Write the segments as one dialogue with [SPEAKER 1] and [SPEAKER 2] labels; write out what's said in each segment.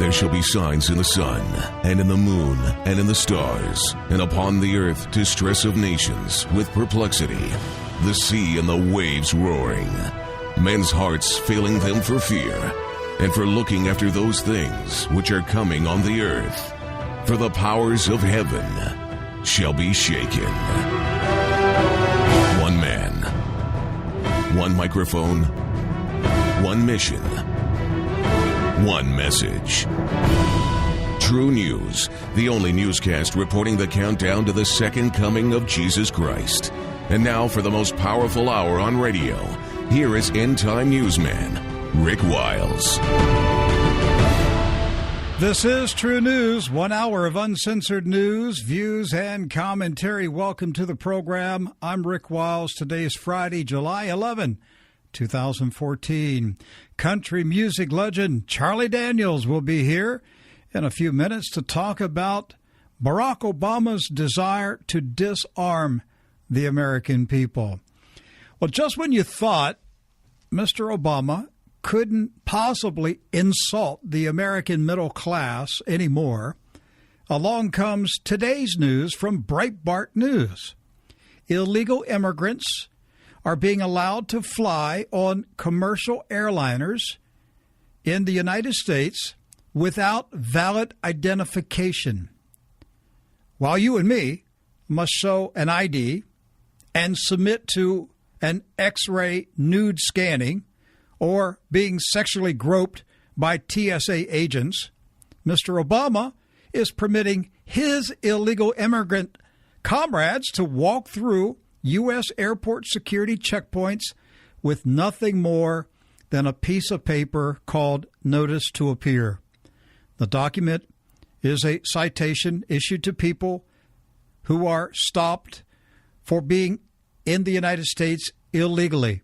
[SPEAKER 1] there shall be signs in the sun, and in the moon, and in the stars, and upon the earth distress of nations, with perplexity, the sea and the waves roaring, men's hearts failing them for fear, and for looking after those things which are coming on the earth. For the powers of heaven shall be shaken. One man, one microphone, one mission, one message. TRU News, the only newscast reporting the countdown to the second coming of Jesus Christ. And now for the most powerful hour on radio, here is end-time newsman Rick Wiles.
[SPEAKER 2] This is TRU News, 1 hour of uncensored news, views, and commentary. Welcome to the program. I'm Rick Wiles. Today is Friday, July 11, 2014. Country music legend Charlie Daniels will be here in a few minutes to talk about Barack Obama's desire to disarm the American people. Well, just when you thought Mr. Obama couldn't possibly insult the American middle class anymore, along comes today's news from Breitbart News. Illegal immigrants are being allowed to fly on commercial airliners in the United States without valid identification, while you and me must show an ID and submit to an X-ray nude scanning or being sexually groped by TSA agents. Mr. Obama is permitting his illegal immigrant comrades to walk through U.S. airport security checkpoints with nothing more than a piece of paper called Notice to Appear. The document is a citation issued to people who are stopped for being in the United States illegally.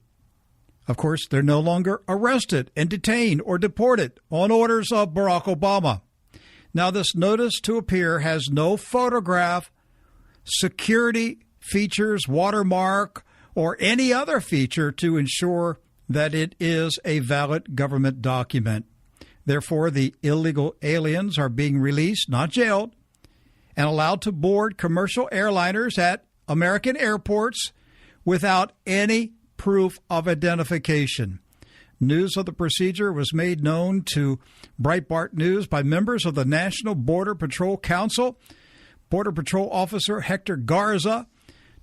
[SPEAKER 2] Of course, they're no longer arrested and detained or deported on orders of Barack Obama. Now, this Notice to Appear has no photograph, security features, watermark, or any other feature to ensure that it is a valid government document. Therefore, the illegal aliens are being released, not jailed, and allowed to board commercial airliners at American airports without any proof of identification. News of the procedure was made known to Breitbart News by members of the National Border Patrol Council. Border Patrol Officer Hector Garza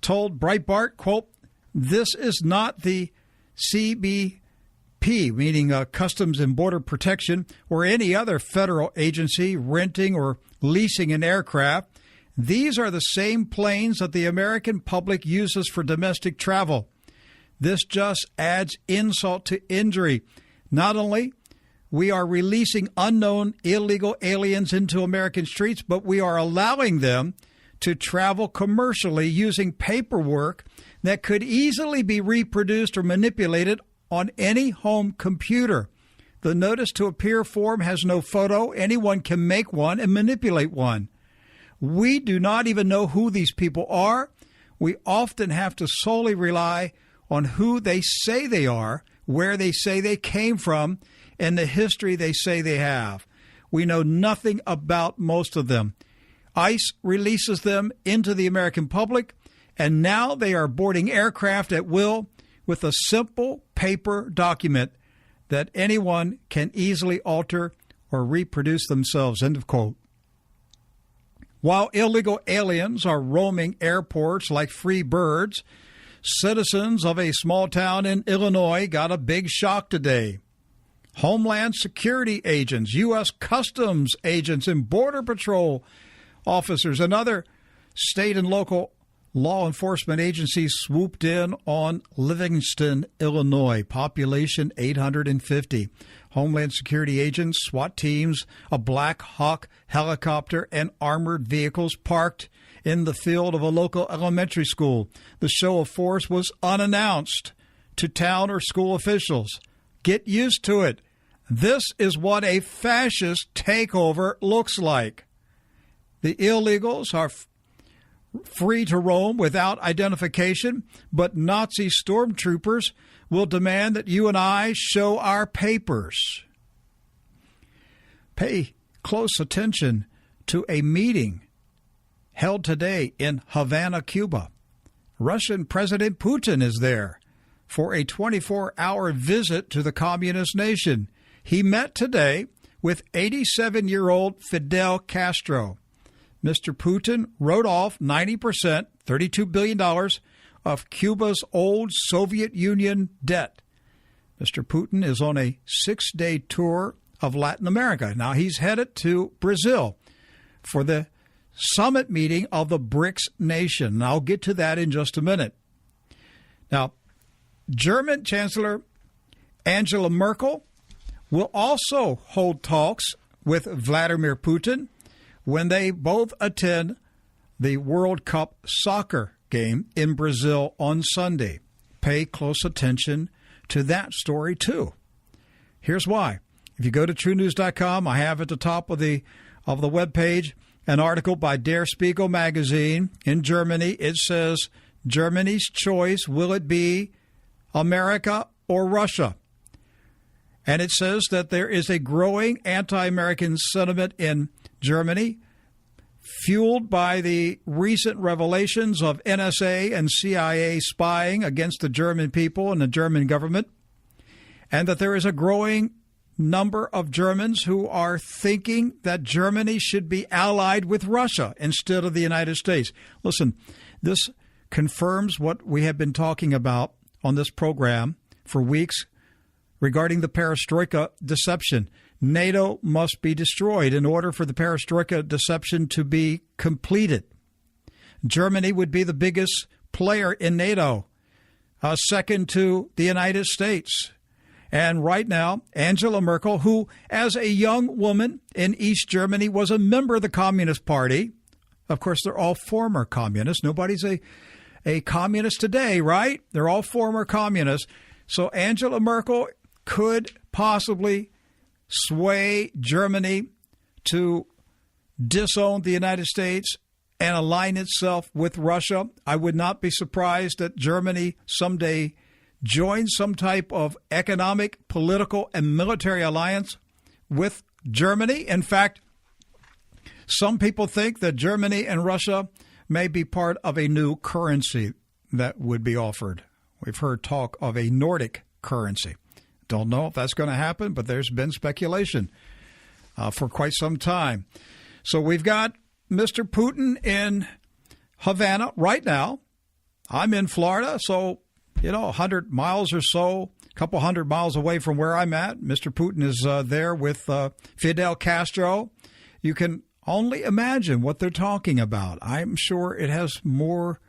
[SPEAKER 2] told Breitbart, quote, "This is not the CBP, meaning Customs and Border Protection, or any other federal agency renting or leasing an aircraft. These are the same planes that the American public uses for domestic travel. This just adds insult to injury. Not only we are releasing unknown illegal aliens into American streets, but we are allowing them to travel commercially using paperwork that could easily be reproduced or manipulated on any home computer. The Notice to Appear form has no photo. Anyone can make one and manipulate one. We do not even know who these people are. We often have to solely rely on who they say they are, where they say they came from, and the history they say they have. We know nothing about most of them. ICE releases them into the American public, and now they are boarding aircraft at will with a simple paper document that anyone can easily alter or reproduce themselves." End of quote. While illegal aliens are roaming airports like free birds, citizens of a small town in Illinois got a big shock today. Homeland Security agents, U.S. Customs agents, and Border Patrol officers and other state and local law enforcement agencies swooped in on Livingston, Illinois, population 850. Homeland Security agents, SWAT teams, a Black Hawk helicopter, and armored vehicles parked in the field of a local elementary school. The show of force was unannounced to town or school officials. Get used to it. This is what a fascist takeover looks like. The illegals are free to roam without identification, but Nazi stormtroopers will demand that you and I show our papers. Pay close attention to a meeting held today in Havana, Cuba. Russian President Putin is there for a 24-hour visit to the communist nation. He met today with 87-year-old Fidel Castro. Mr. Putin wrote off 90%, $32 billion, of Cuba's old Soviet Union debt. Mr. Putin is on a 6-day tour of Latin America. Now, he's headed to Brazil for the summit meeting of the BRICS nation. And I'll get to that in just a minute. Now, German Chancellor Angela Merkel will also hold talks with Vladimir Putin when they both attend the World Cup soccer game in Brazil on Sunday. Pay close attention to that story, too. Here's why. If you go to TRUnews.com, I have at the top of the webpage an article by Der Spiegel magazine in Germany. It says, Germany's choice, will it be America or Russia? And it says that there is a growing anti-American sentiment in Germany, fueled by the recent revelations of NSA and CIA spying against the German people and the German government, and that there is a growing number of Germans who are thinking that Germany should be allied with Russia instead of the United States. Listen, this confirms what we have been talking about on this program for weeks regarding the perestroika deception. NATO must be destroyed in order for the perestroika deception to be completed. Germany would be the biggest player in NATO, second to the United States. And right now, Angela Merkel, who as a young woman in East Germany was a member of the Communist Party, of course, they're all former communists. Nobody's a communist today, right? They're all former communists. So Angela Merkel could possibly sway Germany to disown the United States and align itself with Russia. I would not be surprised that Germany someday joins some type of economic, political, and military alliance with Germany. In fact, some people think that Germany and Russia may be part of a new currency that would be offered. We've heard talk of a Nordic currency. Don't know if that's going to happen, but there's been speculation for quite some time. So we've got Mr. Putin in Havana right now. I'm in Florida, so, 100 miles or so, a couple hundred miles away from where I'm at. Mr. Putin is there with Fidel Castro. You can only imagine what they're talking about. I'm sure it has more.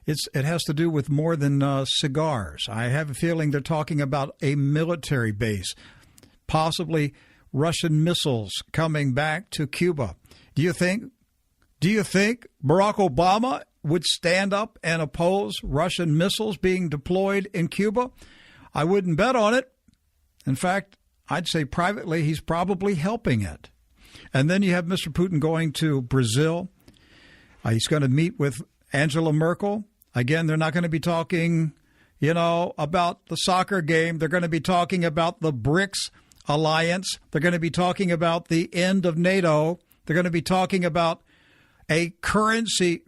[SPEAKER 2] It has to do with more than cigars. I have a feeling they're talking about a military base, possibly Russian missiles coming back to Cuba. Do you think Barack Obama would stand up and oppose Russian missiles being deployed in Cuba? I wouldn't bet on it. In fact, I'd say privately he's probably helping it. And then you have Mr. Putin going to Brazil. He's going to meet with Angela Merkel. Again, they're not going to be talking, about the soccer game. They're going to be talking about the BRICS alliance. They're going to be talking about the end of NATO. They're going to be talking about a currency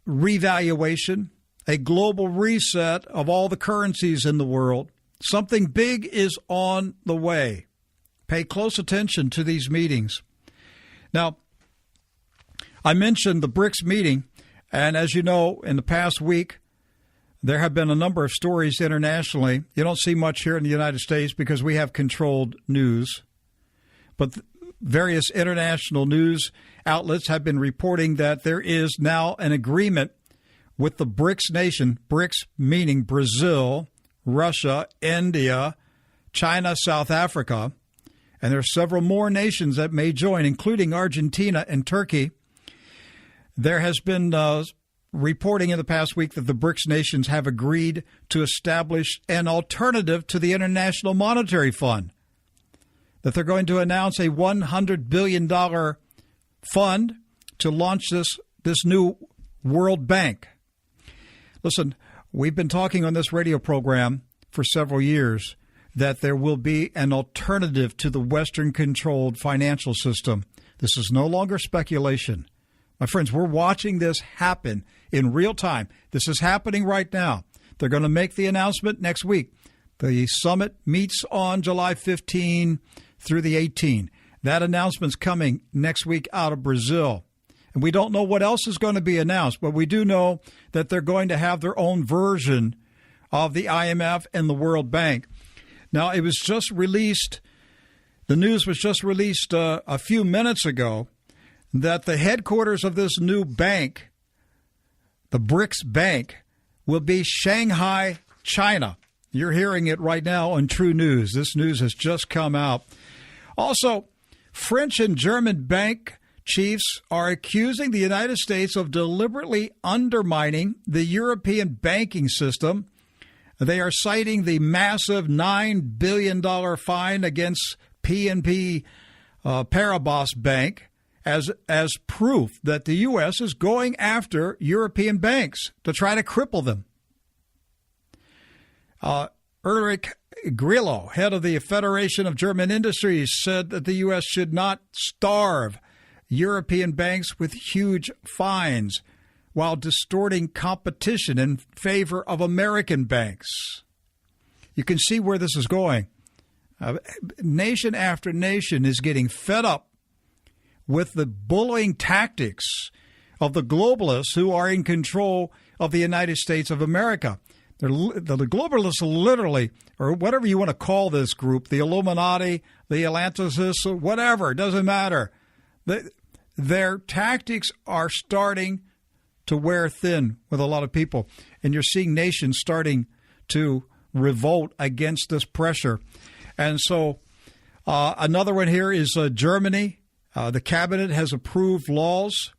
[SPEAKER 2] revaluation, a global reset of all the currencies in the world. Something big is on the way. Pay close attention to these meetings. Now, I mentioned the BRICS meeting. And as you know, in the past week, there have been a number of stories internationally. You don't see much here in the United States because we have controlled news. But various international news outlets have been reporting that there is now an agreement with the BRICS nation, BRICS meaning Brazil, Russia, India, China, South Africa. And there are several more nations that may join, including Argentina and Turkey. There has been reporting in the past week that the BRICS nations have agreed to establish an alternative to the International Monetary Fund, that they're going to announce a $100 billion fund to launch this new World Bank. Listen, we've been talking on this radio program for several years that there will be an alternative to the Western-controlled financial system. This is no longer speculation. My friends, we're watching this happen in real time. This is happening right now. They're going to make the announcement next week. The summit meets on July 15 through the 18. That announcement's coming next week out of Brazil. And we don't know what else is going to be announced, but we do know that they're going to have their own version of the IMF and the World Bank. Now, it was just released, the news was just released a few minutes ago, that the headquarters of this new bank, the BRICS Bank, will be Shanghai, China. You're hearing it right now on TRU News. This news has just come out. Also, French and German bank chiefs are accusing the United States of deliberately undermining the European banking system. They are citing the massive $9 billion fine against PNP Paribas Bank as proof that the U.S. is going after European banks to try to cripple them. Ulrich Grillo, head of the Federation of German Industries, said that the U.S. should not starve European banks with huge fines while distorting competition in favor of American banks. You can see where this is going. Nation after nation is getting fed up with the bullying tactics of the globalists who are in control of the United States of America. The globalists literally, or whatever you want to call this group, the Illuminati, the Atlantis, whatever, it doesn't matter. Their tactics are starting to wear thin with a lot of people. And you're seeing nations starting to revolt against this pressure. And so another one here is Germany. The cabinet has approved laws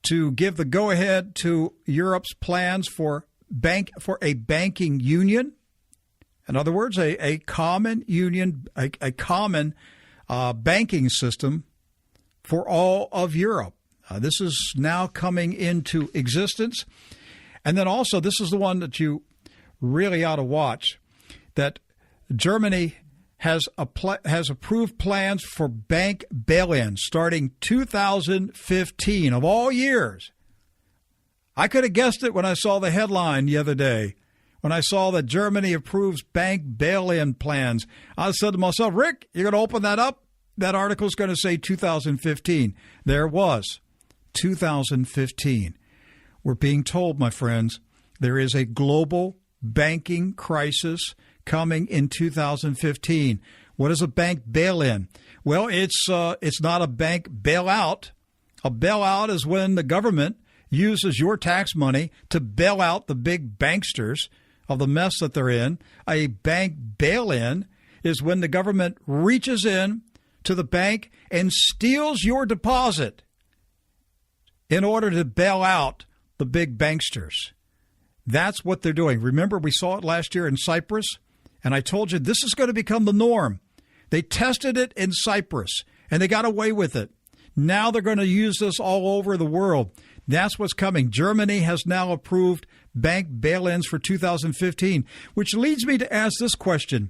[SPEAKER 2] to give the go-ahead to Europe's plans for a banking union. In other words, a common union, a common banking system for all of Europe. This is now coming into existence. And then also, this is the one that you really ought to watch, that Germany has approved plans for bank bail-ins starting 2015 of all years. I could have guessed it when I saw the headline the other day. When I saw that Germany approves bank bail-in plans, I said to myself, Rick, you're going to open that up? That article is going to say 2015. There it was, 2015. We're being told, my friends, there is a global banking crisis coming in 2015. What is a bank bail-in? Well, it's not a bank bailout. A bailout is when the government uses your tax money to bail out the big banksters of the mess that they're in. A bank bail-in is when the government reaches in to the bank and steals your deposit in order to bail out the big banksters. That's what they're doing. Remember, we saw it last year in Cyprus, and I told you this is going to become the norm. They tested it in Cyprus, and they got away with it. Now they're going to use this all over the world. That's what's coming. Germany has now approved bank bail-ins for 2015, which leads me to ask this question.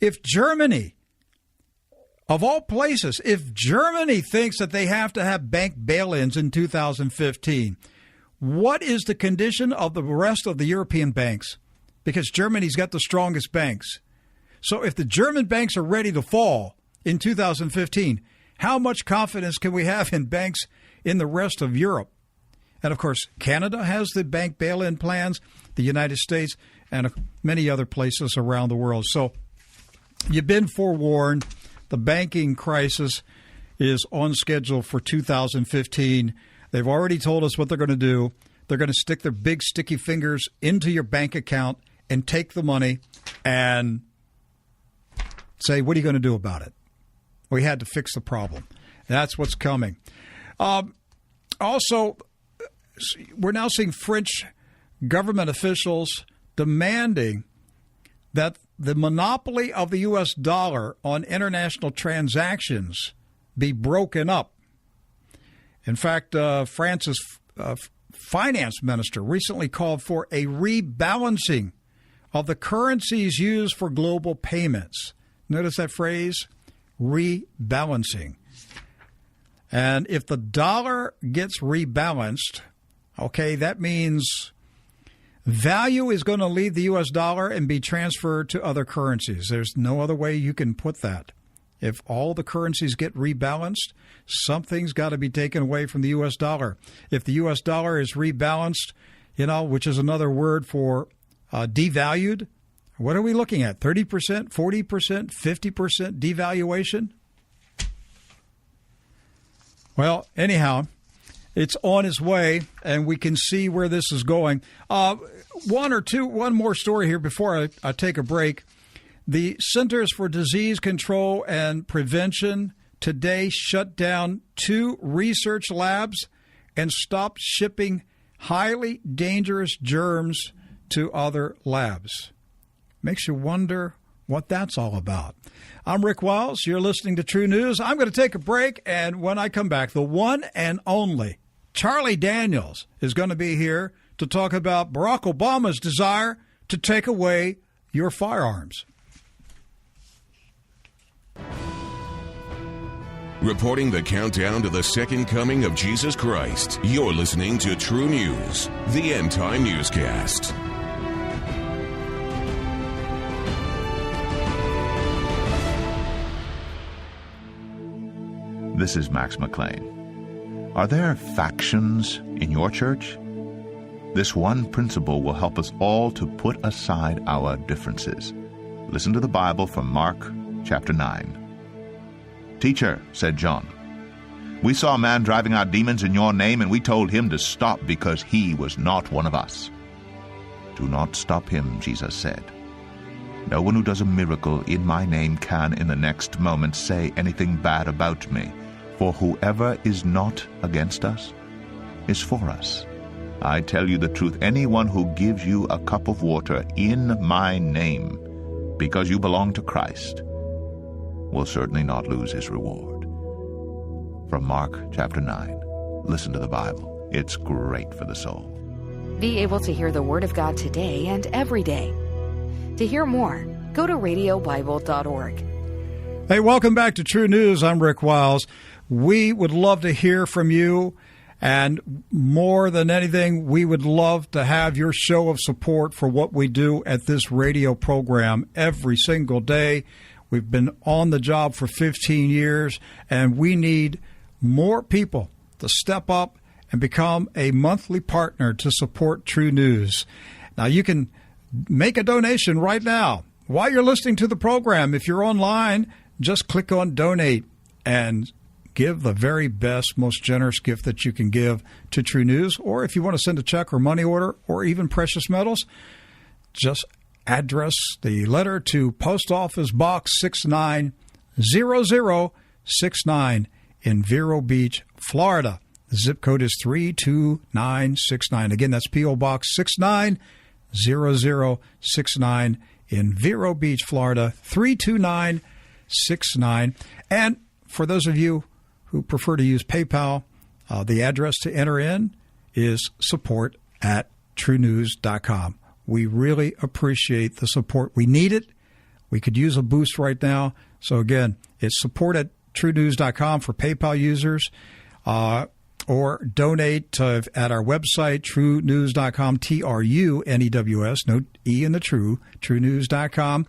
[SPEAKER 2] If Germany, of all places, if Germany thinks that they have to have bank bail-ins in 2015, what is the condition of the rest of the European banks? Because Germany's got the strongest banks. So if the German banks are ready to fall in 2015, how much confidence can we have in banks in the rest of Europe? And, of course, Canada has the bank bail-in plans, the United States, and many other places around the world. So you've been forewarned. The banking crisis is on schedule for 2015. They've already told us what they're going to do. They're going to stick their big sticky fingers into your bank account and take the money and say, what are you going to do about it? We had to fix the problem. That's what's coming. Also, we're now seeing French government officials demanding that the monopoly of the U.S. dollar on international transactions be broken up. In fact, France's finance minister recently called for a rebalancing of the currencies used for global payments. Notice that phrase, rebalancing. And if the dollar gets rebalanced, okay, that means value is going to leave the U.S. dollar and be transferred to other currencies. There's no other way you can put that. If all the currencies get rebalanced, something's got to be taken away from the U.S. dollar. If the U.S. dollar is rebalanced, which is another word for devalued, what are we looking at? 30%, 40%, 50% devaluation? Well, anyhow, it's on its way, and we can see where this is going. One more story here before I take a break. The Centers for Disease Control and Prevention today shut down 2 research labs and stopped shipping highly dangerous germs to other labs. Makes you wonder what that's all about. I'm Rick Wiles. You're listening to True News. I'm going to take a break, and when I come back, the one and only Charlie Daniels is going to be here to talk about Barack Obama's desire to take away your firearms.
[SPEAKER 1] Reporting the countdown to the second coming of Jesus Christ, you're listening to True News, the end-time newscast.
[SPEAKER 3] This is Max McLean. Are there factions in your church? This one principle will help us all to put aside our differences. Listen to the Bible from Mark chapter 9. "Teacher," said John, "we saw a man driving out demons in your name, and we told him to stop because he was not one of us." "Do not stop him," Jesus said. "No one who does a miracle in my name can in the next moment say anything bad about me. For whoever is not against us is for us. I tell you the truth, anyone who gives you a cup of water in my name, because you belong to Christ, will certainly not lose his reward." From Mark chapter 9. Listen to the Bible. It's great for the soul.
[SPEAKER 4] Be able to hear the Word of God today and every day. To hear more, go to radiobible.org.
[SPEAKER 2] Hey, welcome back to True News. I'm Rick Wiles. We would love to hear from you, and more than anything, we would love to have your show of support for what we do at this radio program every single day. We've been on the job for 15 years, and we need more people to step up and become a monthly partner to support True News. Now, you can make a donation right now. While you're listening to the program, if you're online, just click on Donate and give the very best, most generous gift that you can give to True News. Or if you want to send a check or money order or even precious metals, just address the letter to Post Office Box 690069 in Vero Beach, Florida. The zip code is 32969. Again, that's P.O. Box 690069 in Vero Beach, Florida, 32969. And for those of you who prefer to use PayPal, the address to enter in is support@truenews.com. We really appreciate the support. We need it. We could use a boost right now. So, again, it's support@truenews.com for PayPal users, or donate at our website, truenews.com, TRUNEWS, no E in the true, truenews.com,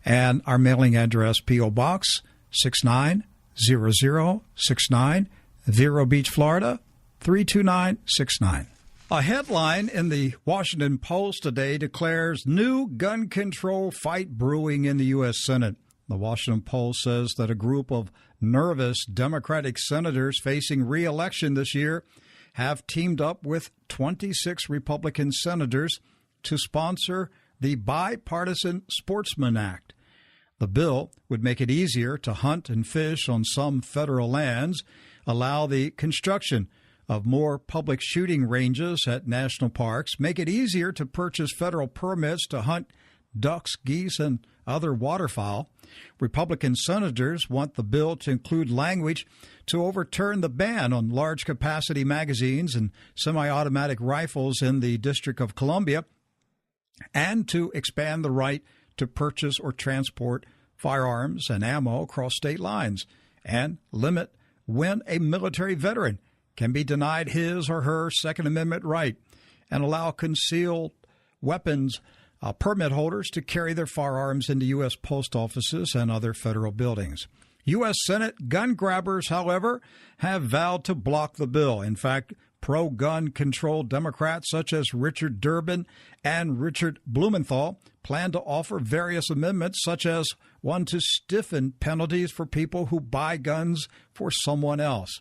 [SPEAKER 2] and our mailing address, P.O. Box 690069, Vero Beach, Florida, 32969. A headline in the Washington Post today declares new gun control fight brewing in the U.S. Senate. The Washington Post says that a group of nervous Democratic senators facing re-election this year have teamed up with 26 Republican senators to sponsor the Bipartisan Sportsman Act. The bill would make it easier to hunt and fish on some federal lands, allow the construction of more public shooting ranges at national parks, make it easier to purchase federal permits to hunt ducks, geese, and other waterfowl. Republican senators want the bill to include language to overturn the ban on large-capacity magazines and semi-automatic rifles in the District of Columbia. and to expand the right to purchase or transport firearms and ammo across state lines, and limit when a military veteran can be denied his or her Second Amendment right, and allow concealed weapons permit holders to carry their firearms into U.S. post offices and other federal buildings. U.S. Senate gun grabbers, however, have vowed to block the bill. In fact, pro-gun control Democrats such as Richard Durbin and Richard Blumenthal plan to offer various amendments, such as one to stiffen penalties for people who buy guns for someone else.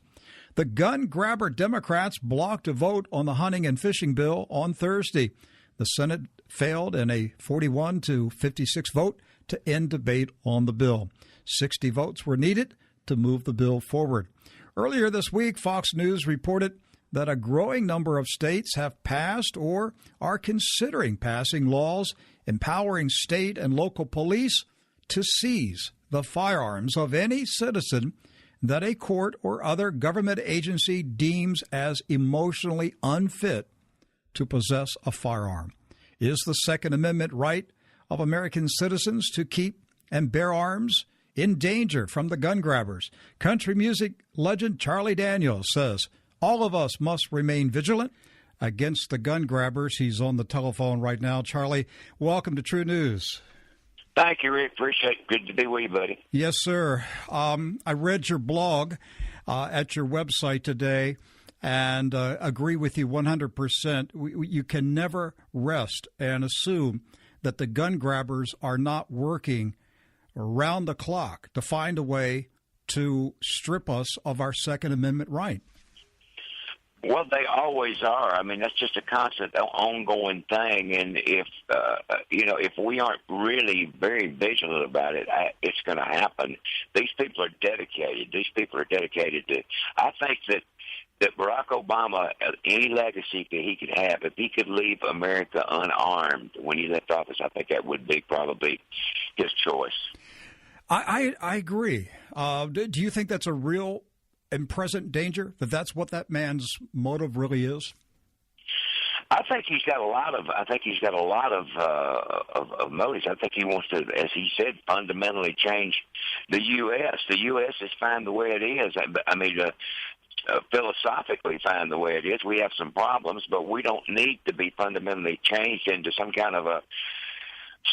[SPEAKER 2] The gun grabber Democrats blocked a vote on the hunting and fishing bill on Thursday. The Senate failed in a 41 to 56 vote to end debate on the bill. 60 votes were needed to move the bill forward. Earlier this week, Fox News reported that a growing number of states have passed or are considering passing laws empowering state and local police to seize the firearms of any citizen that a court or other government agency deems as emotionally unfit to possess a firearm. Is the Second Amendment right of American citizens to keep and bear arms in danger from the gun grabbers? Country music legend Charlie Daniels says all of us must remain vigilant against the gun grabbers. He's on the telephone right now. Charlie, welcome to True News.
[SPEAKER 5] Thank you, Rick. Appreciate it. Good to be with you, buddy.
[SPEAKER 2] Yes, sir. I read your blog at your website today and agree with you 100%. You can never rest and assume that the gun grabbers are not working around the clock to find a way to strip us of our Second Amendment right.
[SPEAKER 5] Well, they always are. I mean, that's just a constant, ongoing thing. And if we aren't really very vigilant about it, it's going to happen. These people are dedicated. I think that Barack Obama, any legacy that he could have, if he could leave America unarmed when he left office, I think that would be probably his choice.
[SPEAKER 2] I agree. Do you think that's a real and present danger, that's what that man's motive really is?
[SPEAKER 5] I think he's got a lot of motives. I think he wants to, as he said, fundamentally change the U.S. The U.S. is fine the way it is. I mean, philosophically fine the way it is. We have some problems, but we don't need to be fundamentally changed into some kind of a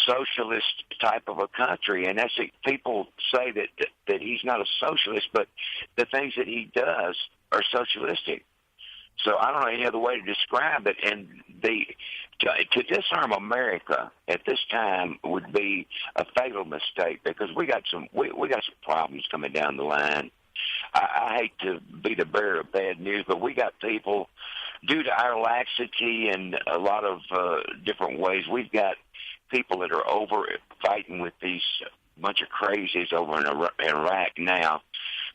[SPEAKER 5] socialist type of a country. And that's it. People say that he's not a socialist, but the things that he does are socialistic. So I don't know any other way to describe it. And to disarm America at this time would be a fatal mistake, because we got some problems coming down the line. I hate to be the bearer of bad news, but we got people, due to our laxity and a lot of different ways, we've got people that are over fighting with these bunch of crazies over in Iraq now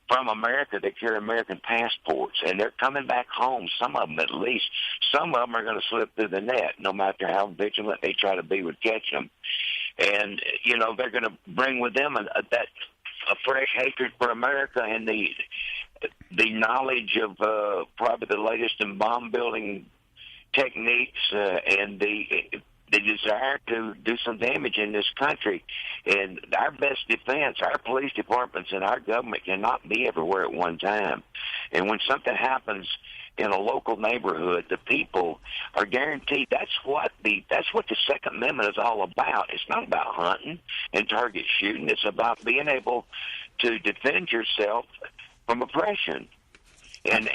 [SPEAKER 5] from America that carry American passports, and they're coming back home, some of them at least. Some of them are going to slip through the net, no matter how vigilant they try to be with catching them. And, they're going to bring with them a fresh hatred for America and the knowledge of probably the latest in bomb-building techniques and the desire to do some damage in this country. And our best defense, our police departments and our government cannot be everywhere at one time. And when something happens in a local neighborhood, the people are guaranteed. That's what the Second Amendment is all about. It's not about hunting and target shooting. It's about being able to defend yourself from oppression. And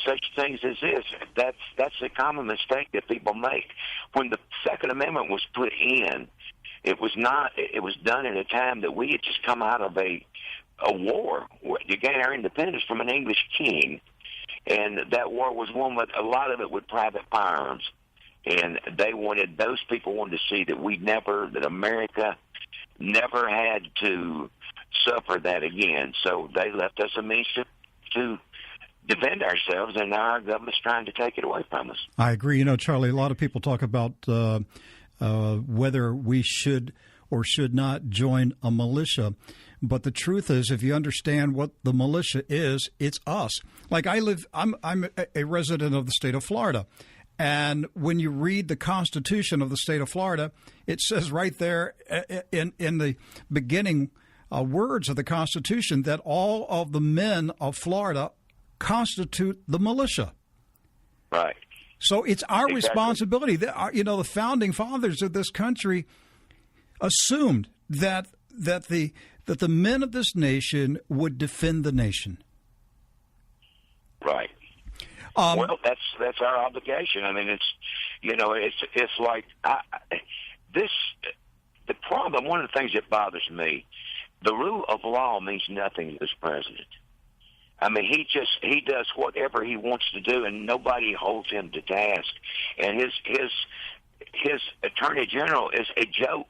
[SPEAKER 5] such things as this, that's a common mistake that people make. When the Second Amendment was put in, it was done at a time that we had just come out of a war to gain our independence from an English king. And that war was won with a lot of it with private firearms. And those people wanted to see that America never had to suffer that again. So they left us a means to defend ourselves, and now our government's trying to take it away from us.
[SPEAKER 2] I agree. Charlie, a lot of people talk about whether we should or should not join a militia. But the truth is, if you understand what the militia is, it's us. Like I'm a resident of the state of Florida, And when you read the Constitution of the state of Florida, it says right there in the beginning words of the Constitution that all of the men of Florida constitute the militia.
[SPEAKER 5] Right.
[SPEAKER 2] So it's our responsibility. The founding fathers of this country assumed that the men of this nation would defend the nation.
[SPEAKER 5] Right. Well, that's our obligation. I mean, it's like the problem. One of the things that bothers me, the rule of law means nothing to this president. I mean, he does whatever he wants to do, and nobody holds him to task. And his attorney general is a joke.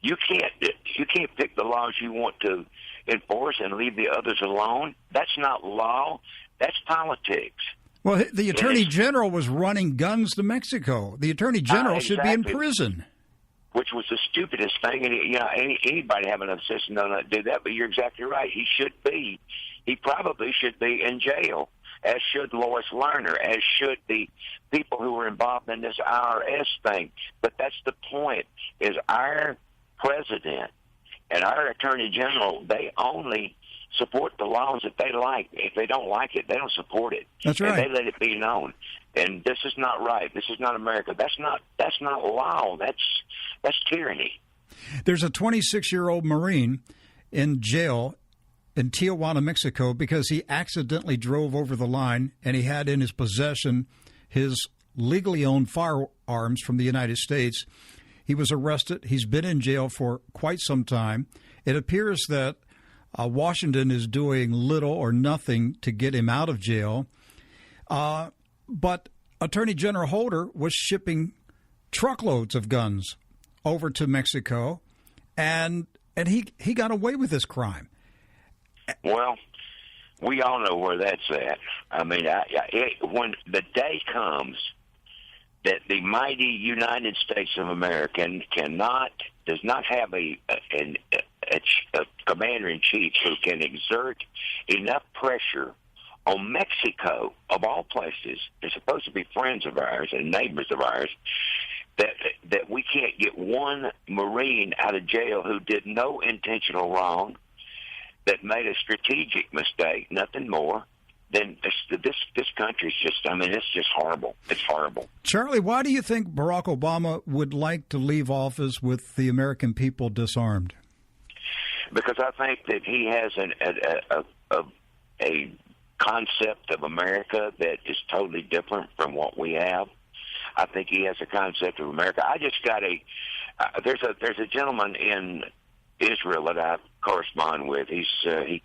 [SPEAKER 5] You can't pick the laws you want to enforce and leave the others alone. That's not law. That's politics.
[SPEAKER 2] Well, the attorney general was running guns to Mexico. The attorney general should be in prison.
[SPEAKER 5] Which was the stupidest thing. And anybody having a system does not do that. But you're exactly right. He should be. He probably should be in jail, as should Lois Lerner, as should the people who were involved in this IRS thing. But that's the point, is our president and our attorney general, they only support the laws that they like. If they don't like it, they don't support it.
[SPEAKER 2] That's right.
[SPEAKER 5] And they let it be known. And this is not right. This is not America. That's not law. That's tyranny.
[SPEAKER 2] There's a 26-year-old Marine in jail in Tijuana, Mexico, because he accidentally drove over the line and he had in his possession his legally owned firearms from the United States. He was arrested. He's been in jail for quite some time. It appears that Washington is doing little or nothing to get him out of jail. But Attorney General Holder was shipping truckloads of guns over to Mexico, and he got away with this crime.
[SPEAKER 5] Well, we all know where that's at. I mean, when the day comes that the mighty United States of America does not have a commander-in-chief who can exert enough pressure on Mexico, of all places, they're supposed to be friends of ours and neighbors of ours, that we can't get one Marine out of jail who did no intentional wrong, that made a strategic mistake, nothing more, then this country's just, I mean, it's just horrible. It's horrible.
[SPEAKER 2] Charlie, why do you think Barack Obama would like to leave office with the American people disarmed?
[SPEAKER 5] Because I think that he has a concept of America that is totally different from what we have. I think he has a concept of America. I just got there's a gentleman in Israel that I correspond with. He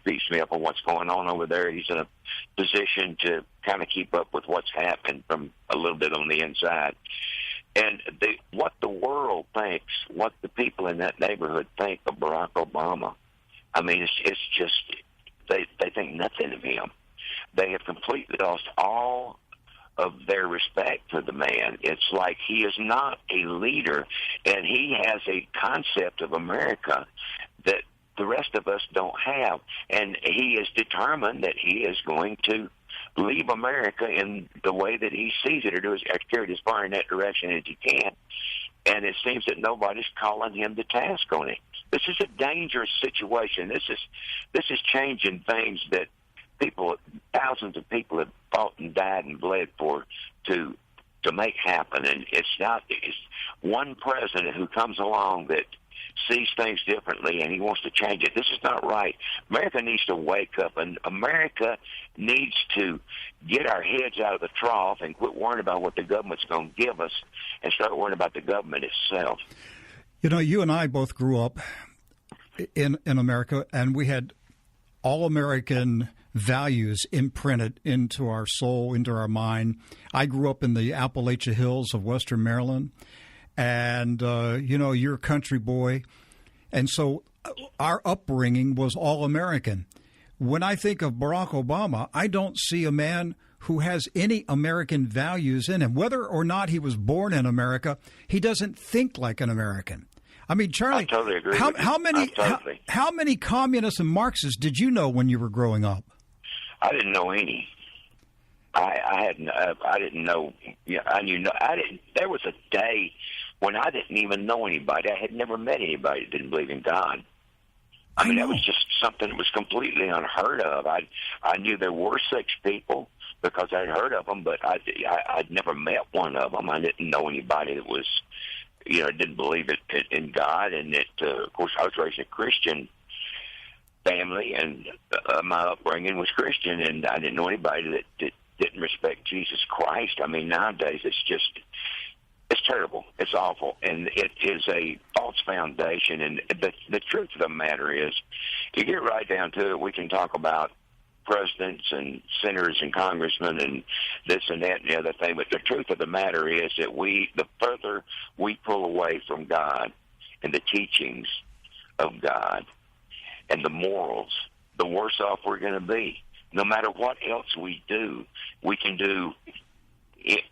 [SPEAKER 5] keeps me up on what's going on over there. He's in a position to kind of keep up with what's happening from a little bit on the inside. And what the world thinks, what the people in that neighborhood think of Barack Obama, I mean, it's just they think nothing of him. They have completely lost all of their respect for the man. It's like he is not a leader, and he has a concept of America that the rest of us don't have. And he is determined that he is going to leave America in the way that he sees it, or carry it as far in that direction as he can. And it seems that nobody's calling him to task on it. This is a dangerous situation. This is changing things that thousands of people have fought and died and bled for to make happen. And it's one president who comes along that sees things differently and he wants to change it. This is not right. America needs to wake up, and America needs to get our heads out of the trough and quit worrying about what the government's going to give us and start worrying about the government itself.
[SPEAKER 2] You know, you and I both grew up in America, and we had all-American values imprinted into our soul, into our mind. I grew up in the Appalachia Hills of Western Maryland, and, you're a country boy. And so our upbringing was all-American. When I think of Barack Obama, I don't see a man who has any American values in him. Whether or not he was born in America, he doesn't think like an American. I mean, Charlie,
[SPEAKER 5] I totally agree with you.
[SPEAKER 2] How many communists and Marxists did you know when you were growing up?
[SPEAKER 5] I didn't know any. I didn't know. I knew. I didn't. There was a day when I didn't even know anybody. I had never met anybody that didn't believe in God. I mean, that was just something that was completely unheard of. I knew there were such people because I'd heard of them, but I'd never met one of them. I didn't know anybody that was, didn't believe in God. And of course, I was raised in a Christian family, and my upbringing was Christian, and I didn't know anybody that didn't respect Jesus Christ. I mean, nowadays it's terrible. It's awful, and it is a false foundation. And the truth of the matter is, you get right down to it, we can talk about presidents and senators and congressmen and this and that and the other thing, but the truth of the matter is that the further we pull away from God and the teachings of God and the morals, the worse off we're going to be. No matter what else we do, we can do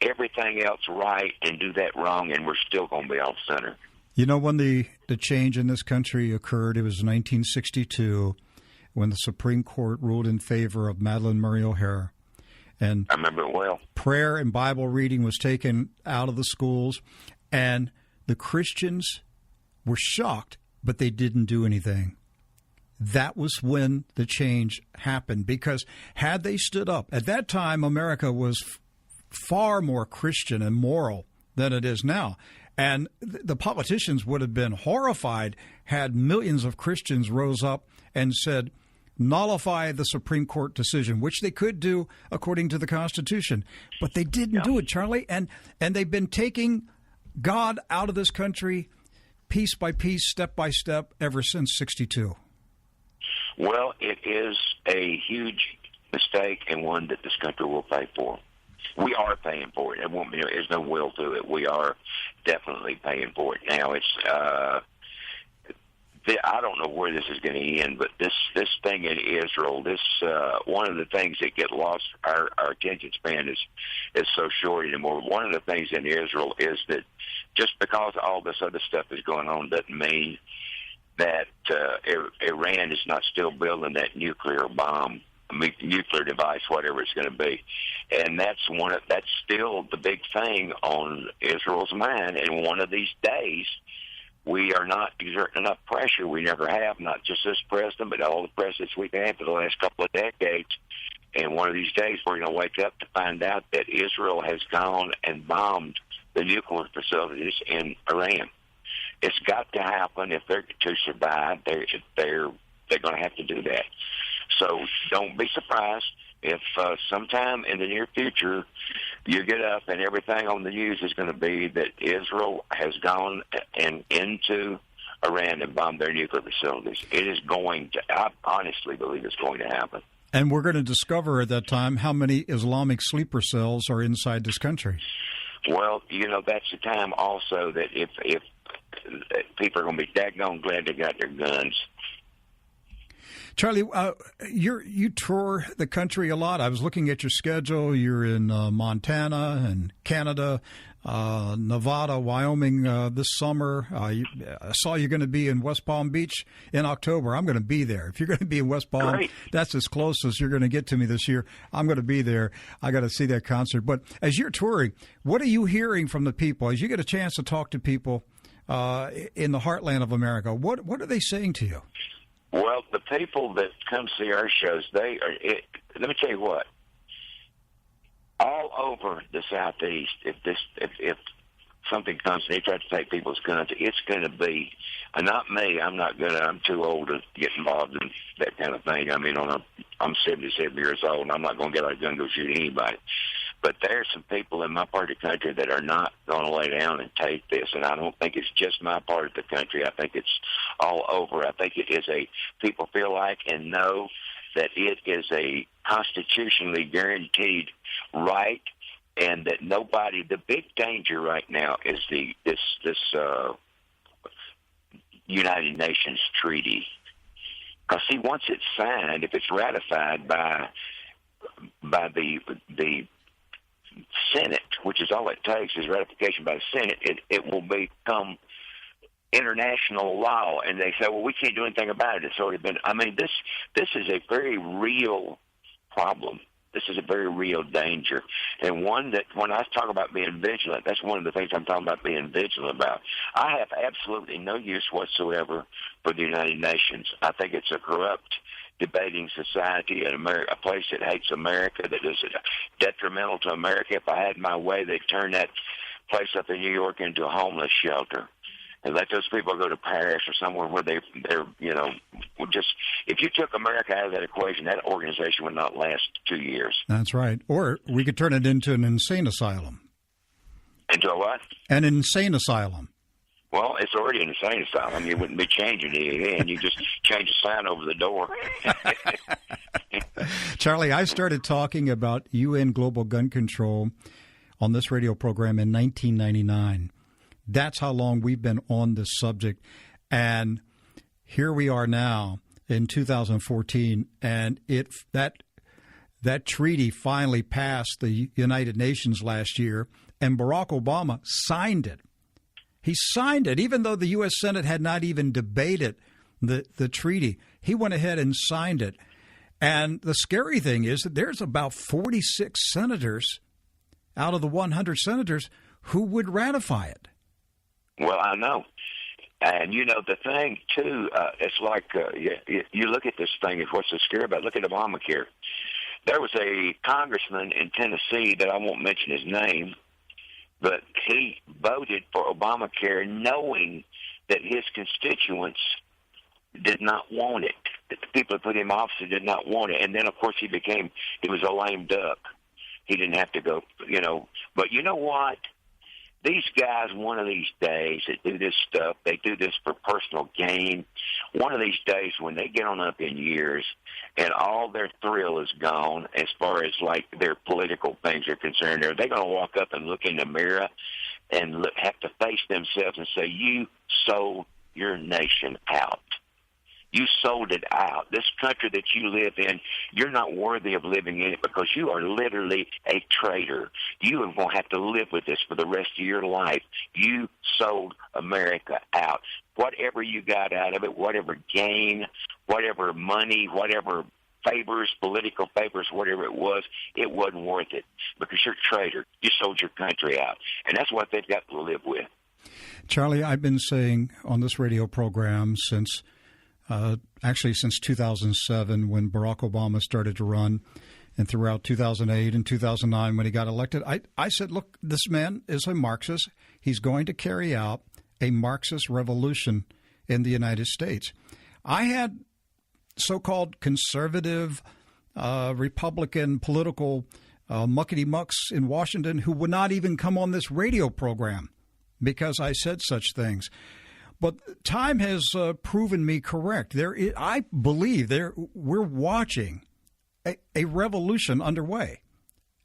[SPEAKER 5] everything else right and do that wrong, and we're still going to be off center.
[SPEAKER 2] When the change in this country occurred, it was 1962 when the Supreme Court ruled in favor of Madalyn Murray O'Hair. And
[SPEAKER 5] I remember it well.
[SPEAKER 2] Prayer and Bible reading was taken out of the schools, and the Christians were shocked, but they didn't do anything. That was when the change happened, because had they stood up, at that time America was far more Christian and moral than it is now. And the politicians would have been horrified had millions of Christians rose up and said, nullify the Supreme Court decision, which they could do according to the Constitution. But they didn't do it, Charlie. And they've been taking God out of this country piece by piece, step by step, ever since 62.
[SPEAKER 5] Well, it is a huge mistake and one that this country will pay for. We are paying for it. There's no will to it. We are definitely paying for it. Now, I don't know where this is going to end, but this thing in Israel, one of the things that get lost, our attention span is so short anymore. One of the things in Israel is that just because all this other stuff is going on doesn't mean that Iran is not still building that nuclear bomb, nuclear device, whatever it's going to be. And that's still the big thing on Israel's mind. And one of these days, we are not exerting enough pressure. We never have, not just this president, but all the presidents we've had for the last couple of decades. And one of these days, we're going to wake up to find out that Israel has gone and bombed the nuclear facilities in Iran. It's got to happen. If they're to survive, they're going to have to do that. So don't be surprised if sometime in the near future you get up and everything on the news is going to be that Israel has gone and into Iran and bombed their nuclear facilities. It is going to. I honestly believe it's going to happen.
[SPEAKER 2] And we're going to discover at that time how many Islamic sleeper cells are inside this country.
[SPEAKER 5] Well, that's the time also that if people are going to be daggone glad they got their guns.
[SPEAKER 2] Charlie, you tour the country a lot. I was looking at your schedule. You're in Montana and Canada, Nevada, Wyoming this summer. I saw you're going to be in West Palm Beach in October. I'm going to be there. If you're going to be in West Palm,
[SPEAKER 5] Great.
[SPEAKER 2] That's as close as you're going to get to me this year. I'm going to be there. I got to see that concert. But as you're touring, what are you hearing from the people? As you get a chance to talk to people in the heartland of America, what are they saying to you?
[SPEAKER 5] Well, the people that come see our shows, let me tell you what. All over the Southeast, if something comes and they try to take people's guns, it's going to be not me. I'm too old to get involved in that kind of thing. I mean, I'm 77 years old, and I'm not going to get out a gun and go shoot anybody. But there's some people in my part of the country that are not going to lay down and take this, and I don't think it's just my part of the country. I think it's all over. I think it is people feel like and know that it is a constitutionally guaranteed right, and that the big danger right now is this United Nations treaty. Because see, once it's signed, if it's ratified by the Senate, which is all it takes is ratification by the Senate, it will become international law. And they say, well, we can't do anything about it. It's already been. I mean, this is a very real problem This is a very real danger, and one that when I talk about being vigilant, that's one of the things I'm talking about being vigilant about. I have absolutely no use whatsoever for the United Nations. I think it's a corrupt, debating society, a place that hates America, that is detrimental to America. If I had my way, they'd turn that place up in New York into a homeless shelter and let those people go to Paris or somewhere where they're just, if you took America out of that equation, that organization would not last 2 years.
[SPEAKER 2] That's right. Or we could turn it into an insane asylum.
[SPEAKER 5] Into a what?
[SPEAKER 2] An insane asylum.
[SPEAKER 5] Well, it's already an insane asylum. You wouldn't be changing anything. You just change the sign over the door.
[SPEAKER 2] Charlie, I started talking about UN global gun control on this radio program in 1999. That's how long we've been on this subject. And here we are now in 2014, and that treaty finally passed the United Nations last year, and Barack Obama signed it. He signed it, even though the U.S. Senate had not even debated the treaty. He went ahead and signed it. And the scary thing is that there's about 46 senators out of the 100 senators who would ratify it.
[SPEAKER 5] Well, I know. And, the thing, too, it's like you look at this thing, what's so scary about it. Look at Obamacare. There was a congressman in Tennessee that I won't mention his name, but he voted for Obamacare knowing that his constituents did not want it, that the people that put him in office did not want it. And then, of course, he was a lame duck. He didn't have to go, But you know what? These guys, one of these days, that do this stuff, they do this for personal gain. One of these days when they get on up in years and all their thrill is gone as far as, like, their political things are concerned, they're going to walk up and look in the mirror and have to face themselves and say, you sold your nation out. You sold it out. This country that you live in, you're not worthy of living in it because you are literally a traitor. You are going to have to live with this for the rest of your life. You sold America out. Whatever you got out of it, whatever gain, whatever money, whatever favors, political favors, whatever it wasn't worth it because you're a traitor. You sold your country out. And that's what they've got to live with.
[SPEAKER 2] Charlie, I've been saying on this radio program since 2007 when Barack Obama started to run, and throughout 2008 and 2009 when he got elected, I said, look, this man is a Marxist. He's going to carry out a Marxist revolution in the United States. I had so-called conservative Republican political muckety-mucks in Washington who would not even come on this radio program because I said such things. But time has proven me correct. I believe we're watching a revolution underway.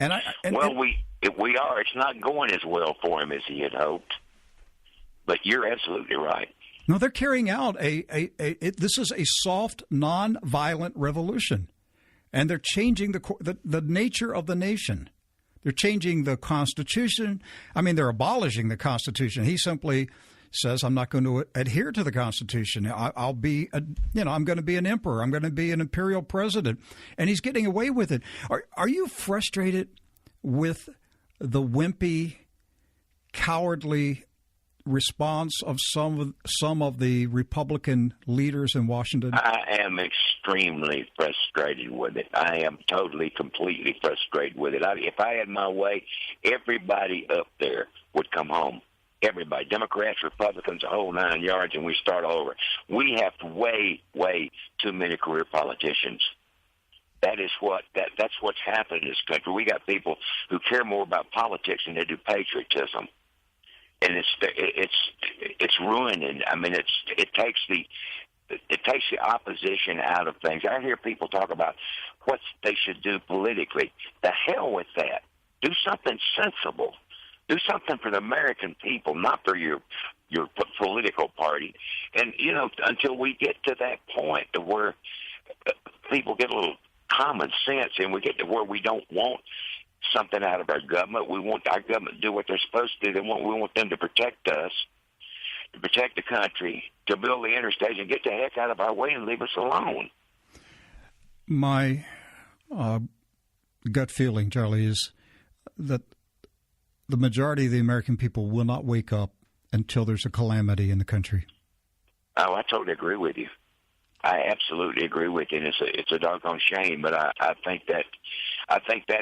[SPEAKER 2] We are. It's not going as well for him as he had hoped. But you're absolutely right. No, they're carrying out this is a soft, non-violent revolution, and they're changing the nature of the nation. They're changing the Constitution. I mean, they're abolishing the Constitution. He simply says, I'm not going to adhere to the Constitution. I'm going to be an emperor. I'm going to be an imperial president. And he's getting away with it. Are you frustrated with the wimpy, cowardly response of some of the Republican leaders in Washington?
[SPEAKER 5] I am extremely frustrated with it. I am totally, completely frustrated with it. If I had my way, everybody up there would come home. Everybody, Democrats, Republicans, the whole 9 yards, and we start all over. We have way, way too many career politicians. That's what's happened in this country. We got people who care more about politics than they do patriotism, and it's ruining. I mean, it takes the opposition out of things. I hear people talk about what they should do politically. The hell with that. Do something sensible. Do something for the American people, not for your political party. And, until we get to that point of where people get a little common sense and we get to where we don't want something out of our government, we want our government to do what they're supposed to do. We want them to protect us, to protect the country, to build the interstate and get the heck out of our way and leave us alone.
[SPEAKER 2] My gut feeling, Charlie, is that the majority of the American people will not wake up until there's a calamity in the country.
[SPEAKER 5] Oh, I totally agree with you. I absolutely agree with you. And it's a doggone shame, but I think that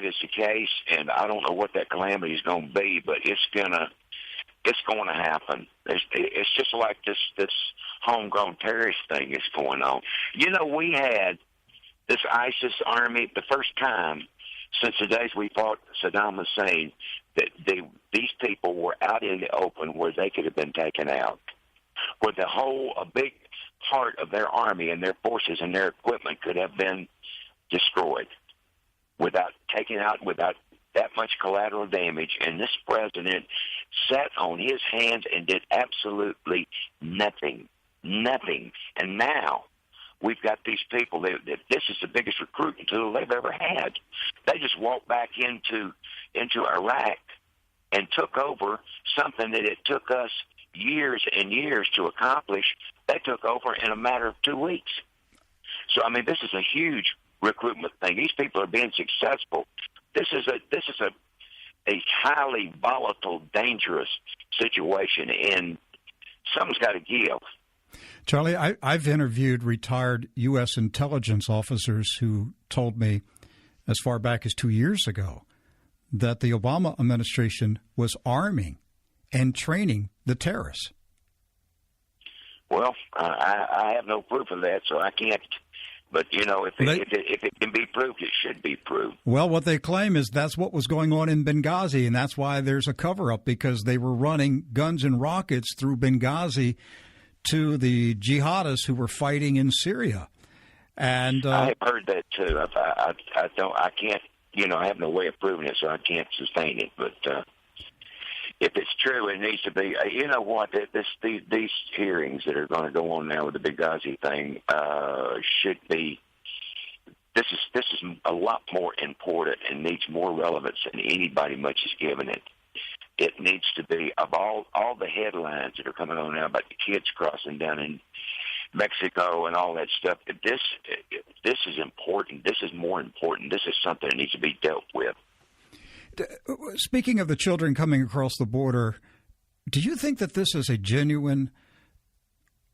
[SPEAKER 5] is the case, and I don't know what that calamity is going to be, but it's going to happen. It's just like this homegrown terrorist thing is going on. You know, we had this ISIS army the first time since the days we fought Saddam Hussein that these people were out in the open where they could have been taken out, where a big part of their army and their forces and their equipment could have been destroyed without that much collateral damage. And this president sat on his hands and did absolutely nothing. And now we've got these people that this is the biggest recruiting tool they've ever had. They just walked back into Iraq and took over something that it took us years and years to accomplish. They took over in a matter of 2 weeks. So, I mean, this is a huge recruitment thing. These people are being successful. This is a highly volatile, dangerous situation, and something's got to give.
[SPEAKER 2] Charlie, I've interviewed retired U.S. intelligence officers who told me as far back as 2 years ago that the Obama administration was arming and training the terrorists.
[SPEAKER 5] Well, I have no proof of that, so I can't. But, you know, if it can be proved, it should be proved.
[SPEAKER 2] Well, what they claim is that's what was going on in Benghazi, and that's why there's a cover-up, because they were running guns and rockets through Benghazi to the jihadists who were fighting in Syria. And
[SPEAKER 5] I've heard that, too. I can't, you know, I have no way of proving it, so I can't sustain it. But if it's true, it needs to be. You know what? These hearings that are going to go on now with the Benghazi thing should be. This is a lot more important and needs more relevance than anybody much is giving it. It needs to be, of all the headlines that are coming on now about the kids crossing down in Mexico and all that stuff. This is important. This is more important. This is something that needs to be dealt with.
[SPEAKER 2] Speaking of the children coming across the border, do you think that this is a genuine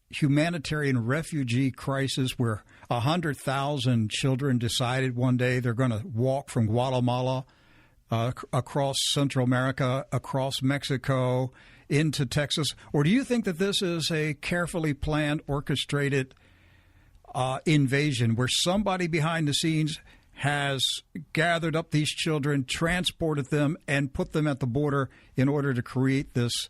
[SPEAKER 2] humanitarian refugee crisis where 100,000 children decided one day they're going to walk from Guatemala across Central America, across Mexico, into Texas? Or do you think that this is a carefully planned, orchestrated invasion where somebody behind the scenes has gathered up these children, transported them, and put them at the border in order to create this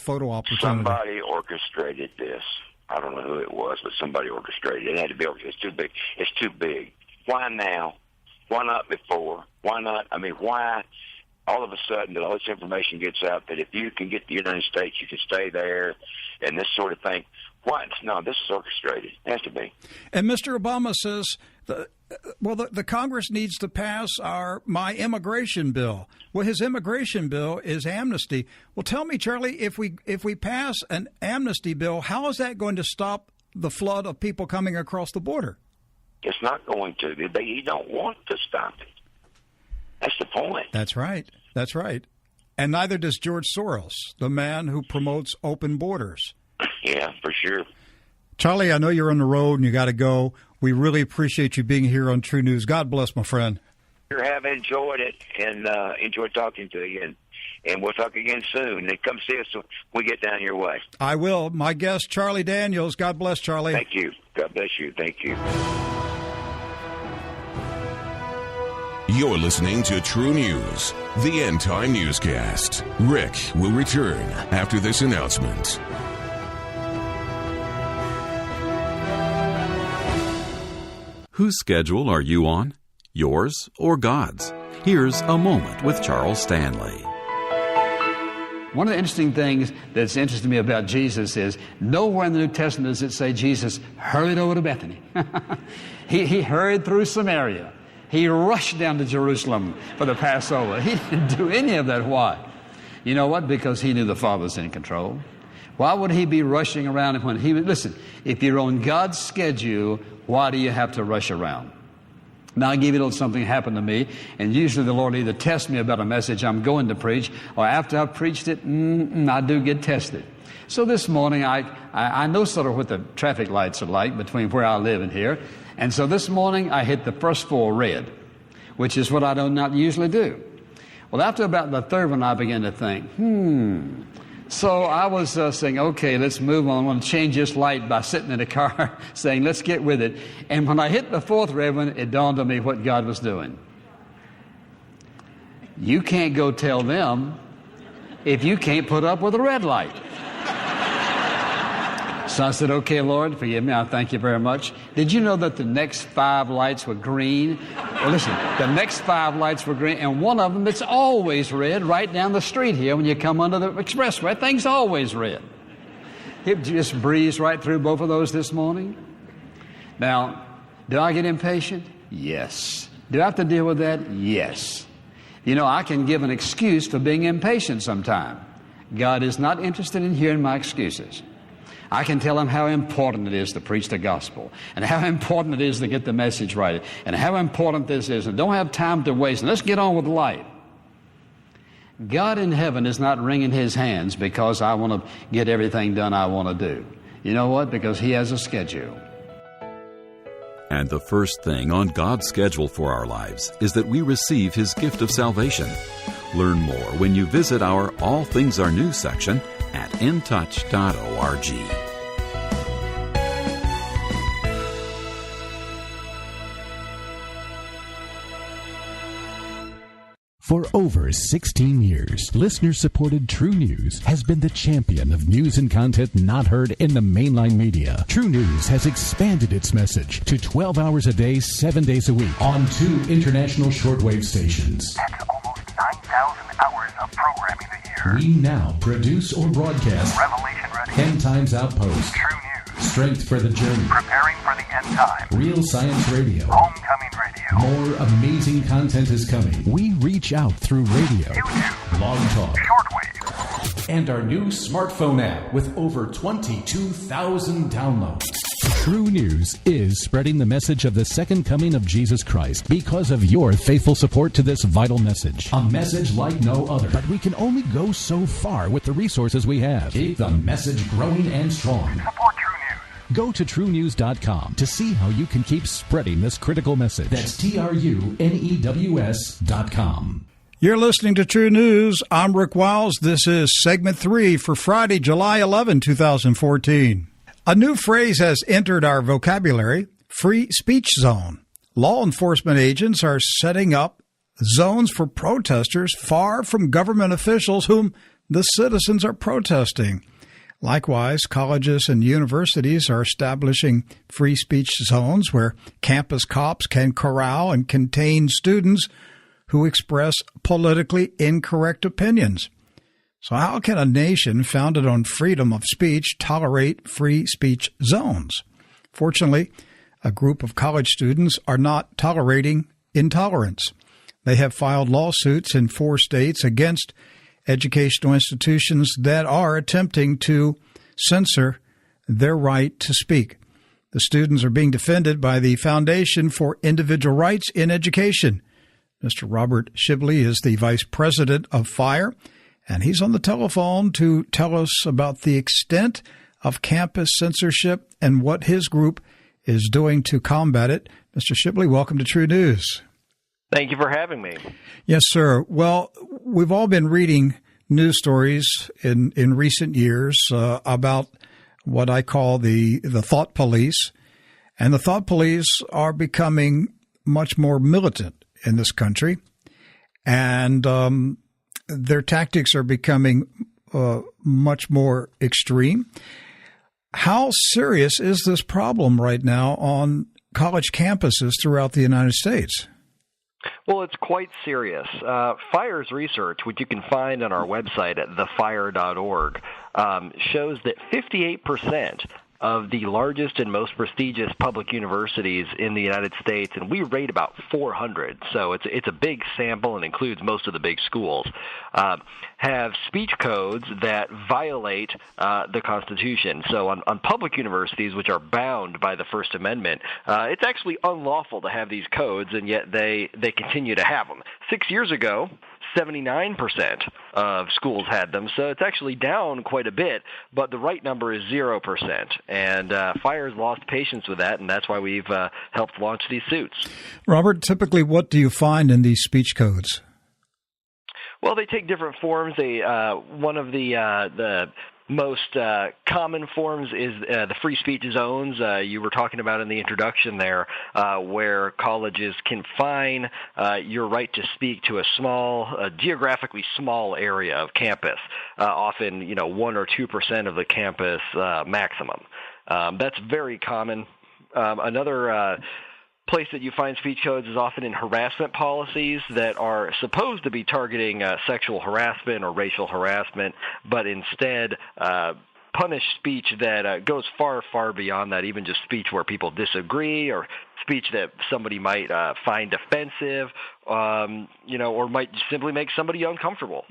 [SPEAKER 2] photo opportunity?
[SPEAKER 5] Somebody orchestrated this. I don't know who it was, but somebody orchestrated it. It had to be orchestrated. It's too big. It's too big. Why now? Why not before? Why not? I mean, why all of a sudden all this information gets out that if you can get to the United States, you can stay there and this sort of thing? What? No, this is orchestrated. It has to be.
[SPEAKER 2] And Mr. Obama says, the Congress needs to pass my immigration bill. Well, his immigration bill is amnesty. Well, tell me, Charlie, if we pass an amnesty bill, how is that going to stop the flood of people coming across the border?
[SPEAKER 5] It's not going to. They don't want to stop it. That's the point.
[SPEAKER 2] That's right. That's right. And neither does George Soros, the man who promotes open borders.
[SPEAKER 5] Yeah, for sure.
[SPEAKER 2] Charlie, I know you're on the road and you got to go. We really appreciate you being here on True News. God bless, my friend.
[SPEAKER 5] I have enjoyed it and enjoyed talking to you. And we'll talk again soon. And come see us when we get down your way.
[SPEAKER 2] I will. My guest, Charlie Daniels. God bless, Charlie.
[SPEAKER 5] Thank you. God bless you. Thank you.
[SPEAKER 1] You're listening to True News, the end-time newscast. Rick will return after this announcement.
[SPEAKER 6] Whose schedule are you on? Yours or God's? Here's A Moment with Charles Stanley.
[SPEAKER 7] One of the interesting things that's interested me about Jesus is nowhere in the New Testament does it say Jesus hurried over to Bethany. He hurried through Samaria. He rushed down to Jerusalem for the Passover. He didn't do any of that. Why? You know what? Because he knew the Father's in control. Why would he be rushing around when he would... Listen, if you're on God's schedule, why do you have to rush around? Now, I give you a little something happened to me, and usually the Lord either tests me about a message I'm going to preach, or after I've preached it, I do get tested. So this morning, I know sort of what the traffic lights are like between where I live and here, and so this morning I hit the first 4 red, which is what I do not usually do. Well, after about the third one, I began to think, So I was saying, okay, let's move on. I want to change this light by sitting in the car saying, let's get with it. And when I hit the 4th red one, it dawned on me what God was doing. You can't go tell them if you can't put up with a red light. So I said, okay, Lord, forgive me. I thank you very much. Did you know that the next 5 lights were green? Well, listen, the next 5 lights were green, and one of them that's always red right down the street here when you come under the expressway. Thing's always red. It just breezed right through both of those this morning. Now, do I get impatient? Yes. Do I have to deal with that? Yes. You know, I can give an excuse for being impatient sometime. God is not interested in hearing my excuses. I can tell him how important it is to preach the gospel, and how important it is to get the message right, and how important this is, and don't have time to waste, and let's get on with life. God in heaven is not wringing his hands because I want to get everything done I want to do. You know what? Because he has a schedule.
[SPEAKER 6] And the first thing on God's schedule for our lives is that we receive his gift of salvation. Learn more when you visit our All Things Are New section at intouch.org.
[SPEAKER 8] For over 16 years, listener-supported True News has been the champion of news and content not heard in the mainline media. True News has expanded its message to 12 hours a day, 7 days a week on 2 international shortwave stations.
[SPEAKER 9] That's almost 9,000 hours of programming a year.
[SPEAKER 8] We now produce or broadcast
[SPEAKER 9] Revelation Ready,
[SPEAKER 8] 10 Times Outpost,
[SPEAKER 9] True News,
[SPEAKER 8] Strength for the Journey,
[SPEAKER 9] Preparing for the End Time,
[SPEAKER 8] Real Science Radio,
[SPEAKER 9] Homecoming Radio.
[SPEAKER 8] More amazing content is coming. We reach out through radio,
[SPEAKER 9] YouTube,
[SPEAKER 8] Blog Talk,
[SPEAKER 9] Shortwave,
[SPEAKER 8] and our new smartphone app with over 22,000 downloads. True News is spreading the message of the second coming of Jesus Christ because of your faithful support to this vital message. A message like no other. But we can only go so far with the resources we have. Keep the message growing and strong.
[SPEAKER 9] Support True News.
[SPEAKER 8] Go to TrueNews.com to see how you can keep spreading this critical message. That's TRUNEWS.com.
[SPEAKER 2] You're listening to True News. I'm Rick Wiles. This is segment 3 for Friday, July 11, 2014. A new phrase has entered our vocabulary, free speech zone. Law enforcement agents are setting up zones for protesters far from government officials whom the citizens are protesting. Likewise, colleges and universities are establishing free speech zones where campus cops can corral and contain students who express politically incorrect opinions. So how can a nation founded on freedom of speech tolerate free speech zones? Fortunately, a group of college students are not tolerating intolerance. They have filed lawsuits in 4 states against educational institutions that are attempting to censor their right to speak. The students are being defended by the Foundation for Individual Rights in Education. Mr. Robert Shibley is the vice president of FIRE, and he's on the telephone to tell us about the extent of campus censorship and what his group is doing to combat it. Mr. Shibley, welcome to True News.
[SPEAKER 10] Thank you for having me.
[SPEAKER 2] Yes, sir. Well, we've all been reading news stories in recent years about what I call the thought police. And the thought police are becoming much more militant in this country. And their tactics are becoming much more extreme. How serious is this problem right now on college campuses throughout the United States?
[SPEAKER 10] Well, it's quite serious. FIRE's research, which you can find on our website at thefire.org, shows that 58% of the largest and most prestigious public universities in the United States, and we rate about 400. So it's a big sample and includes most of the big schools. Have speech codes that violate the Constitution. So on public universities, which are bound by the First Amendment, it's actually unlawful to have these codes, and yet they continue to have them. 6 years ago, 79% of schools had them, so it's actually down quite a bit, but the right number is 0%. And Fire's lost patience with that, and that's why we've helped launch these suits.
[SPEAKER 2] Robert, typically what do you find in these speech codes?
[SPEAKER 10] Well, they take different forms. One of the most common forms is the free speech zones you were talking about in the introduction there, where colleges confine your right to speak to a geographically small area of campus, often 1 or 2% of the campus maximum. That's very common. Another place that you find speech codes is often in harassment policies that are supposed to be targeting sexual harassment or racial harassment, but instead punish speech that goes far, far beyond that, even just speech where people disagree or speech that somebody might find offensive, or might simply make somebody uncomfortable.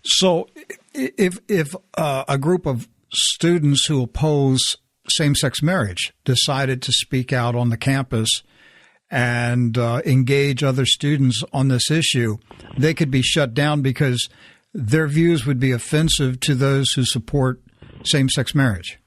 [SPEAKER 2] So if a group of students who oppose same-sex marriage decided to speak out on the campus and engage other students on this issue, they could be shut down because their views would be offensive to those who support same-sex marriage.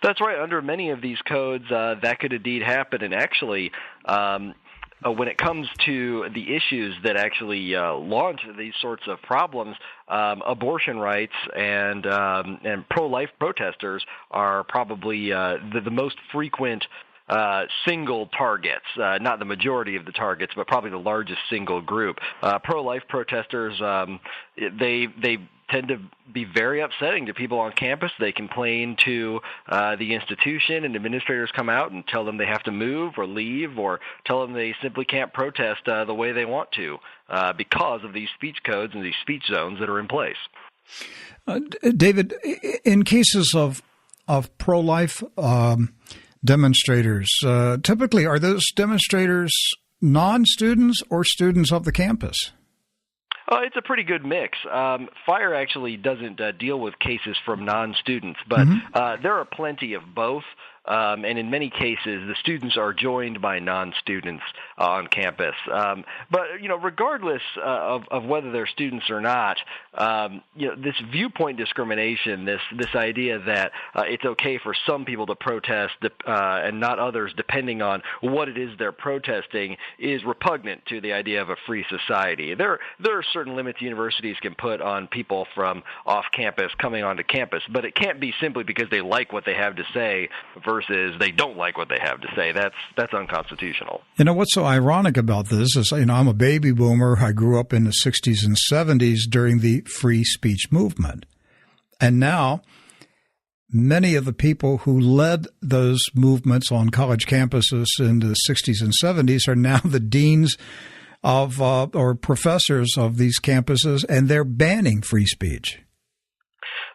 [SPEAKER 10] That's right. Under many of these codes, that could indeed happen. And actually, when it comes to the issues that actually launch these sorts of problems, abortion rights and pro-life protesters are probably the most frequent single targets, not the majority of the targets, but probably the largest single group. Pro-life protesters, they tend to be very upsetting to people on campus. They complain to the institution, and administrators come out and tell them they have to move or leave, or tell them they simply can't protest the way they want to because of these speech codes and these speech zones that are in place.
[SPEAKER 2] David, in cases of pro-life demonstrators, typically are those demonstrators non-students or students of the campus?
[SPEAKER 10] It's a pretty good mix. Fire actually doesn't deal with cases from non-students, but there are plenty of both. And in many cases, the students are joined by non-students on campus. But regardless of whether they're students or not, this viewpoint discrimination, this idea that it's okay for some people to protest and not others, depending on what it is they're protesting, is repugnant to the idea of a free society. There are certain limits universities can put on people from off campus coming onto campus, but it can't be simply because they like what they have to say versus they don't like what they have to say. That's unconstitutional.
[SPEAKER 2] What's so ironic about this is, I'm a baby boomer. I grew up in the 60s and 70s during the free speech movement. And now many of the people who led those movements on college campuses in the 60s and 70s are now the deans of or professors of these campuses, and they're banning free speech.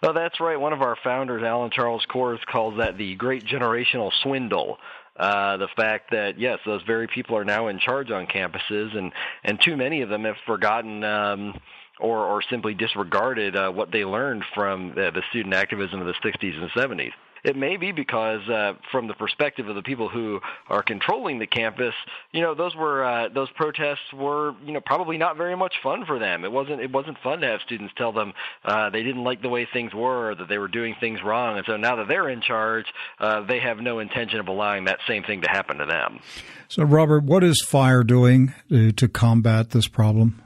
[SPEAKER 10] Oh, that's right. One of our founders, Alan Charles Kors, calls that the great generational swindle. The fact that, yes, those very people are now in charge on campuses, and too many of them have forgotten or simply disregarded what they learned from the student activism of the 60s and 70s. It may be because, from the perspective of the people who are controlling the campus, those protests were, probably not very much fun for them. It wasn't fun to have students tell them they didn't like the way things were, or that they were doing things wrong. And so now that they're in charge, they have no intention of allowing that same thing to happen to them.
[SPEAKER 2] So, Robert, what is FIRE doing to combat this problem?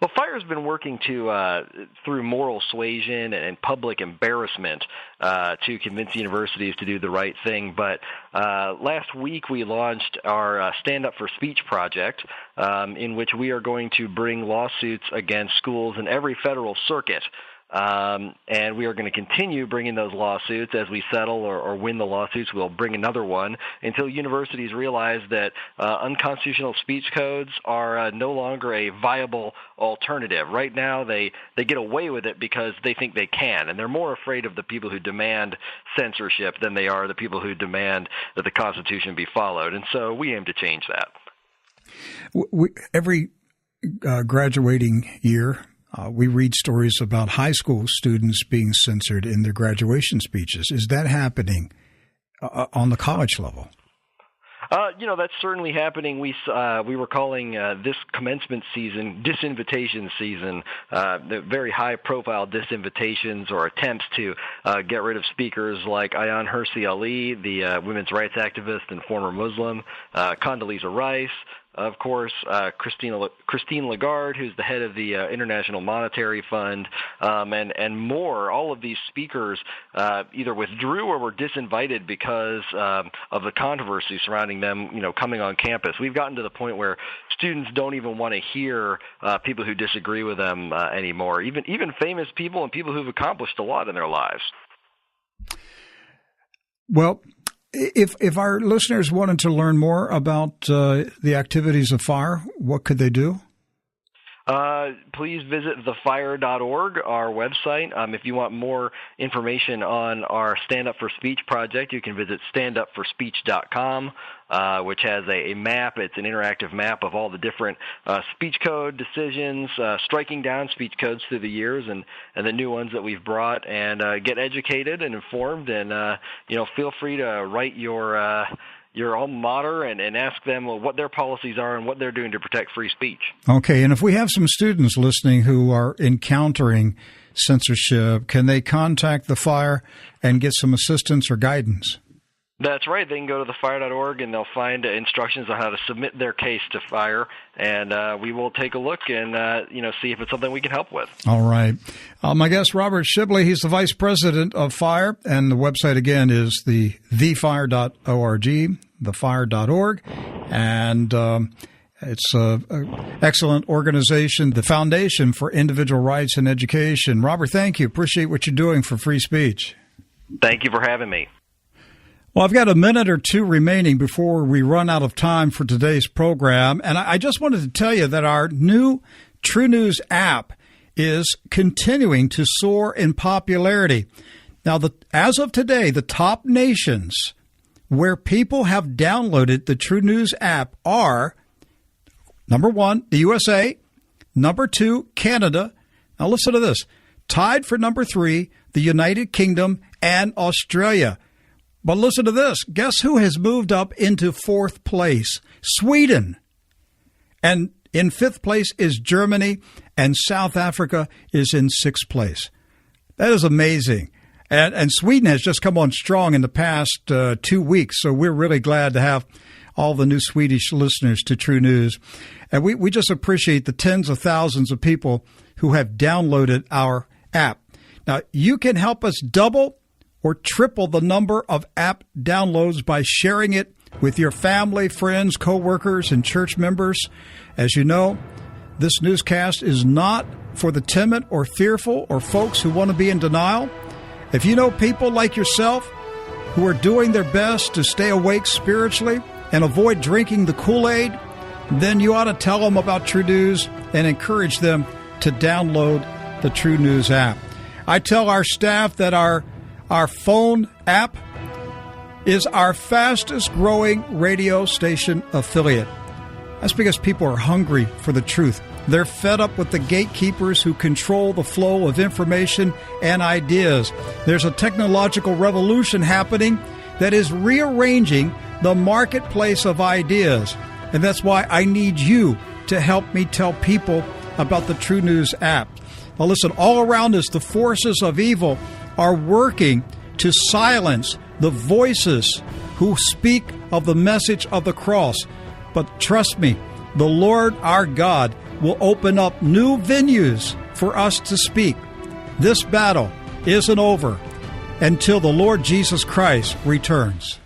[SPEAKER 10] Well, FIRE's been working through moral suasion and public embarrassment to convince universities to do the right thing. But last week we launched our Stand Up for Speech project, in which we are going to bring lawsuits against schools in every federal circuit And we are going to continue bringing those lawsuits as we settle or win the lawsuits. We'll bring another one until universities realize that unconstitutional speech codes are no longer a viable alternative. Right now, they get away with it because they think they can, and they're more afraid of the people who demand censorship than they are the people who demand that the Constitution be followed. And so we aim to change that.
[SPEAKER 2] Every graduating year, we read stories about high school students being censored in their graduation speeches. Is that happening on the college level?
[SPEAKER 10] That's certainly happening. We were calling this commencement season disinvitation season. The very high-profile disinvitations or attempts to get rid of speakers like Ayaan Hirsi Ali, the women's rights activist and former Muslim, Condoleezza Rice, of course, Christine Lagarde, who's the head of the International Monetary Fund, and more. All of these speakers either withdrew or were disinvited because of the controversy surrounding them, coming on campus. We've gotten to the point where students don't even want to hear people who disagree with them anymore, even famous people and people who've accomplished a lot in their lives.
[SPEAKER 2] Well, if our listeners wanted to learn more about the activities of FIRE, what could they do?
[SPEAKER 10] Please visit thefire.org, our website. If you want more information on our Stand Up for Speech project, you can visit standupforspeech.com, which has a map. It's an interactive map of all the different speech code decisions, striking down speech codes through the years, and the new ones that we've brought, and get educated and informed. And feel free to write your alma mater and ask them what their policies are and what they're doing to protect free speech. Okay,
[SPEAKER 2] and if we have some students listening who are encountering censorship, can they contact the FIRE and get some assistance or guidance?
[SPEAKER 10] That's right. They can go to thefire.org and they'll find instructions on how to submit their case to FIRE, and we will take a look and see if it's something we can help with.
[SPEAKER 2] All right. My guest, Robert Shibley, he's the vice president of FIRE, and the website again is thefire.org, thefire.org, and it's an excellent organization, the Foundation for Individual Rights and Education. Robert, thank you. Appreciate what you're doing for free speech.
[SPEAKER 10] Thank you for having me.
[SPEAKER 2] Well, I've got a minute or two remaining before we run out of time for today's program, and I just wanted to tell you that our new TRU News app is continuing to soar in popularity. Now, as of today, the top nations where people have downloaded the TRU News app are, number 1, the USA, number 2, Canada. Now, listen to this. Tied for number 3, the United Kingdom and Australia. But listen to this. Guess who has moved up into 4th place? Sweden. And in 5th place is Germany, and South Africa is in 6th place. That is amazing. And Sweden has just come on strong in the past 2 weeks, so we're really glad to have all the new Swedish listeners to TRU News. And we just appreciate the tens of thousands of people who have downloaded our app. Now, you can help us double or triple the number of app downloads by sharing it with your family, friends, coworkers, and church members. As you know, this newscast is not for the timid or fearful or folks who want to be in denial. If you know people like yourself who are doing their best to stay awake spiritually and avoid drinking the Kool-Aid, then you ought to tell them about TRU News and encourage them to download the TRU News app. I tell our staff that our phone app is our fastest growing radio station affiliate. That's because people are hungry for the truth. They're fed up with the gatekeepers who control the flow of information and ideas. There's a technological revolution happening that is rearranging the marketplace of ideas. And that's why I need you to help me tell people about the TRU News app. Now listen, all around us, the forces of evil are working to silence the voices who speak of the message of the cross. But trust me, the Lord our God will open up new venues for us to speak. This battle isn't over until the Lord Jesus Christ returns.